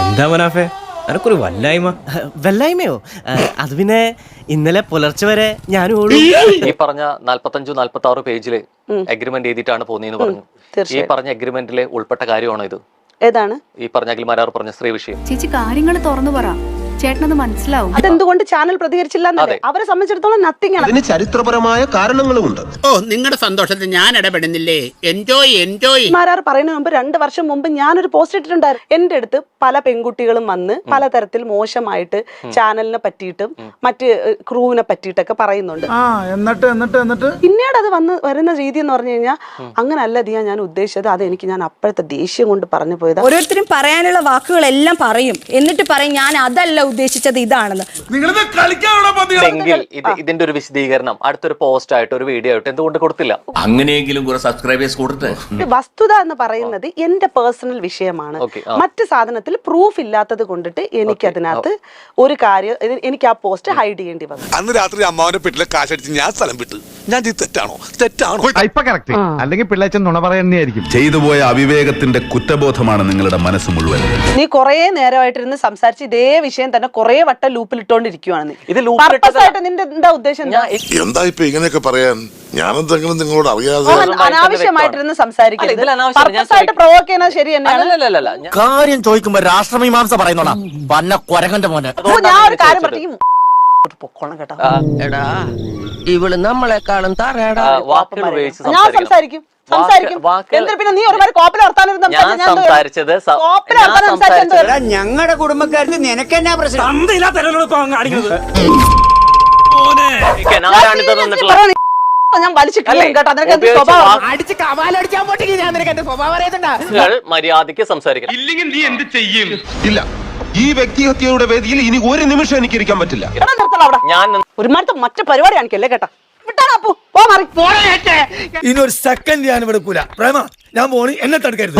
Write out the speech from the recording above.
എന്താ മനാഫേ അനക്കൊരു വല്ലായ്മ? വല്ലായ്മയോ? അത് പിന്നെ ഇന്നലെ പുലർച്ചെ വരെ ഞാനും ഓടും. ഈ പറഞ്ഞ 45-46 പേജില് അഗ്രിമെന്റ് എഴുതിയിട്ടാണ് പോകുന്നതെന്ന് പറഞ്ഞു. ഈ പറഞ്ഞ അഗ്രിമെന്റിലെ ഉൾപ്പെട്ട കാര്യമാണോ ഇത്? ഏതാണ് ഈ പറഞ്ഞ അഖിൽമാരാർ പറഞ്ഞ സ്ത്രീ വിഷയം? ചേച്ചി കാര്യങ്ങൾ തുറന്നു പറ, ചേട്ടനത് മനസ്സിലാവും. അതെന്തുകൊണ്ട് ചാനൽ പ്രതികരിച്ചില്ല? അവരെ സംബന്ധിച്ചിടത്തോളം നത്തിങ് ആണ്. അതിന് ചരിത്രപരമായ കാരണങ്ങളുമുണ്ട്. ഓ, നിങ്ങളുടെ സന്തോഷത്തിൽ ഞാൻ ഇടപെടുന്നില്ലേ? എൻജോയ്. മാരാർ പറയുന്നതിന് മുമ്പ് 2 വർഷം മുമ്പ് ഞാനൊരു പോസ്റ്റ് ഇട്ടിട്ടുണ്ടായിരുന്നു. എന്റെ അടുത്ത് പല പെൺകുട്ടികളും വന്ന് പലതരത്തിൽ മോശമായിട്ട് ചാനലിനെ പറ്റിയിട്ടും മറ്റ് ക്രൂവിനെ പറ്റിയിട്ടൊക്കെ പറയുന്നുണ്ട്. പിന്നീട് അത് വരുന്ന രീതി എന്ന് പറഞ്ഞു കഴിഞ്ഞാൽ അങ്ങനല്ല ദിയ ഞാൻ ഉദ്ദേശിച്ചത്. അത് ഞാൻ അപ്പോഴത്തെ ദേഷ്യം കൊണ്ട് പറഞ്ഞു പോയത്. ഓരോരുത്തരും പറയാനുള്ള വാക്കുകളെല്ലാം പറയും, എന്നിട്ട് പറയും ഞാൻ അതല്ല ഉദ്ദേശിച്ചത് ഇതാണെന്ന്. ഇതിന്റെ ഒരു വിശദീകരണം അടുത്തൊരു പോസ്റ്റ് ആയിട്ട് ഒരു വീഡിയോ ആയിട്ട് എന്തുകൊണ്ട് കൊടുത്തില്ല? അങ്ങനെയെങ്കിലും കുറെ സബ്സ്ക്രൈബേഴ്സ് കൊടുത്തേ. വസ്തുത എന്ന് പറയുന്നത് എന്റെ പേഴ്സണൽ വിഷയമാണ്. മറ്റ് സാധനത്തിൽ പ്രൂഫ് ഇല്ലാത്തത് കൊണ്ടിട്ട് എനിക്ക് അതിനകത്ത് ഒരു കാര്യം എനിക്ക് ആ പോസ്റ്റ് ഹൈഡ് ചെയ്യേണ്ടി വന്നു. അന്ന് രാത്രി അമ്മാവന്റെ പെട്ടിലെ കാശടിച്ച് ഞാൻ സ്ഥലം വിട്ടു. ഞാൻ തെറ്റാണോ? അല്ലെങ്കിൽ പിള്ളേച്ചൻ നുണ പറയുന്നതായിരിക്കും. ചെയ്തുപോയ അവിവേകത്തിന്റെ കുറ്റബോധമാണ് നിങ്ങളുടെ മനസ്സ് മുഴുവൻ. നീ കുറെ നേരമായിട്ടിരുന്ന് സംസാരിച്ച് ഇതേ വിഷയം തന്നെ കുറെ വട്ടം ലൂപ്പിൽ ഇട്ടോണ്ടിരിക്കുവാണ്. നിന്റെ എന്താ ഉദ്ദേശം? എന്താ ഇപ്പൊ ഇങ്ങനെയൊക്കെ പറയാൻ? ഞാനെന്തെങ്കിലും നിങ്ങളോട് അറിയാതെ അനാവശ്യമായിട്ടിരുന്ന് സംസാരിക്കുന്നത് പ്രൊവോക്ക് ചെയ്യുന്നത് ശരി തന്നെയാണ്. കാര്യം ചോദിക്കുമ്പോ രാഷ്ട്രമീമാംസ പറയുന്നോടാ പന്ന കൊരങ്ങന്റെ മോനെ. ഞാൻ ഒരു കാര്യം പറയും കേട്ടോ, ഇവള് നമ്മളെക്കാളും തറയടാ. ഞാൻ സംസാരിക്കും. പിന്നെ നീ ഒരുപാട് കോപ്പിൽ ഞങ്ങളുടെ കുടുംബക്കാർക്ക് നിനക്കെന്നാ പ്രശ്നം? ഞാൻ വലിച്ചു കേട്ടോ. നിനക്ക് സ്വഭാവം അടിച്ച് കവാലടിക്കാൻ പോട്ടെങ്കിൽ ഞാൻ നിനക്ക് എന്റെ സ്വഭാവം അറിയണ്ട. മര്യാദയ്ക്ക് സംസാരിക്കണം. ഇല്ലെങ്കിൽ നീ എന്ത് ചെയ്യും? ഇല്ല, ഈ വ്യക്തിഹത്യയുടെ വേദിയിൽ ഇനി ഒരു നിമിഷം എനിക്ക് ഇരിക്കാൻ പറ്റില്ല. ഞാൻ ഒരുമാരത്തെ മറ്റു പരിപാടി കാണിക്കല്ലേ കേട്ടോ. ഇനി ഒരു സെക്കൻഡ് ഞാൻ ഇവിടെ പ്രേമ ഞാൻ പോണി എന്നെ തടുക്കരുത്.